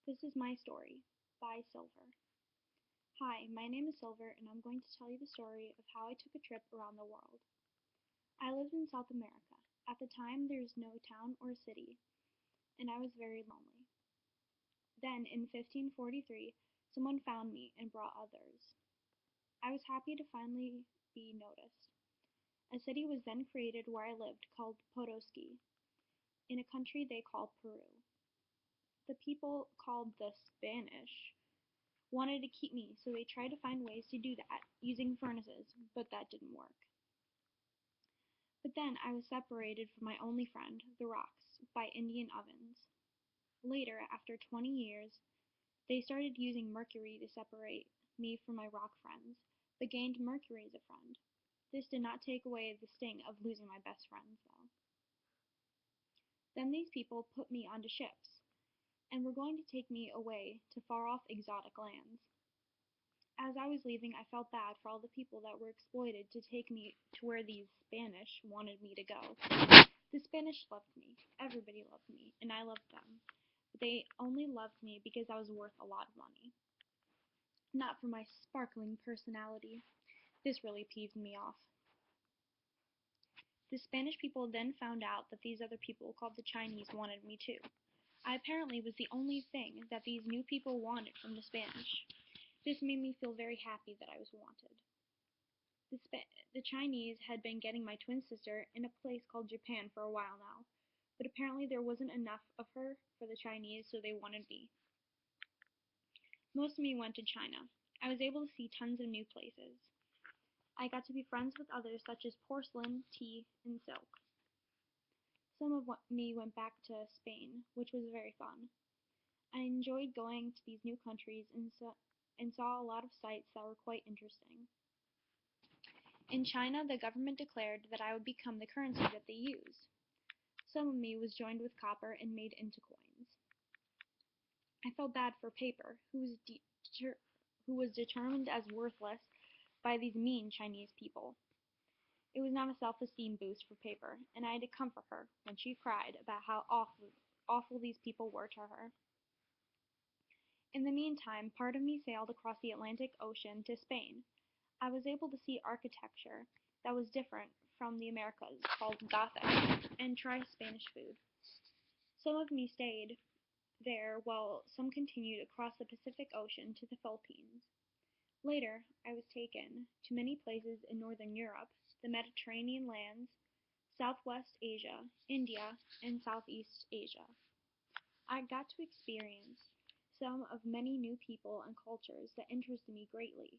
This is my story by Silver. Hi, my name is Silver, and I'm going to tell you the story of how I took a trip around the world. I lived in South America. At the time, there was no town or city, and I was very lonely. Then, in 1543, someone found me and brought others. I was happy to finally be noticed. A city was then created where I lived called Potosi, in a country they call Peru. The people called the Spanish wanted to keep me, so they tried to find ways to do that, using furnaces, but that didn't work. But then I was separated from my only friend, the rocks, by Indian ovens. Later, after 20 years, they started using mercury to separate me from my rock friends, but gained mercury as a friend. This did not take away the sting of losing my best friends, though. Then these people put me onto ships, and were going to take me away to far-off exotic lands. As I was leaving, I felt bad for all the people that were exploited to take me to where these Spanish wanted me to go. The Spanish loved me. Everybody loved me, and I loved them. But they only loved me because I was worth a lot of money, not for my sparkling personality. This really peeved me off. The Spanish people then found out that these other people called the Chinese wanted me too. I apparently was the only thing that these new people wanted from the Spanish. This made me feel very happy that I was wanted. The Chinese had been getting my twin sister in a place called Japan for a while now, but apparently there wasn't enough of her for the Chinese, so they wanted me. Most of me went to China. I was able to see tons of new places. I got to be friends with others such as porcelain, tea, and silk. Some of me went back to Spain, which was very fun. I enjoyed going to these new countries and saw a lot of sights that were quite interesting. In China, the government declared that I would become the currency that they use. Some of me was joined with copper and made into coins. I felt bad for Paper, who was determined as worthless by these mean Chinese people. It was not a self-esteem boost for Paper, and I had to comfort her when she cried about how awful these people were to her. In the meantime, part of me sailed across the Atlantic Ocean to Spain. I was able to see architecture that was different from the Americas, called Gothic, and try Spanish food. Some of me stayed there while some continued across the Pacific Ocean to the Philippines. Later, I was taken to many places in Northern Europe, the Mediterranean lands, Southwest Asia, India, and Southeast Asia. I got to experience some of many new people and cultures that interested me greatly.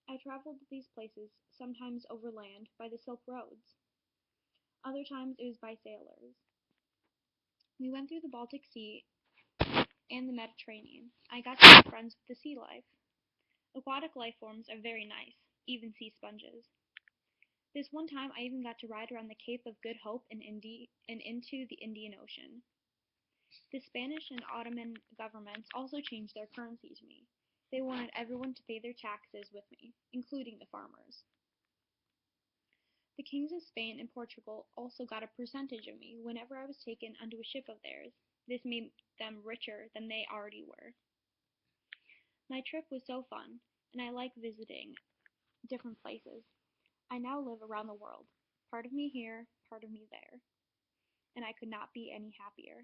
I traveled to these places, sometimes overland by the Silk Roads. Other times it was by sailors. We went through the Baltic Sea and the Mediterranean. I got to be friends with the sea life. Aquatic life forms are very nice, even sea sponges. This one time I even got to ride around the Cape of Good Hope and into the Indian Ocean. The Spanish and Ottoman governments also changed their currency to me. They wanted everyone to pay their taxes with me, including the farmers. The kings of Spain and Portugal also got a percentage of me whenever I was taken onto a ship of theirs. This made them richer than they already were. My trip was so fun, and I like visiting different places. I now live around the world, part of me here, part of me there, and I could not be any happier.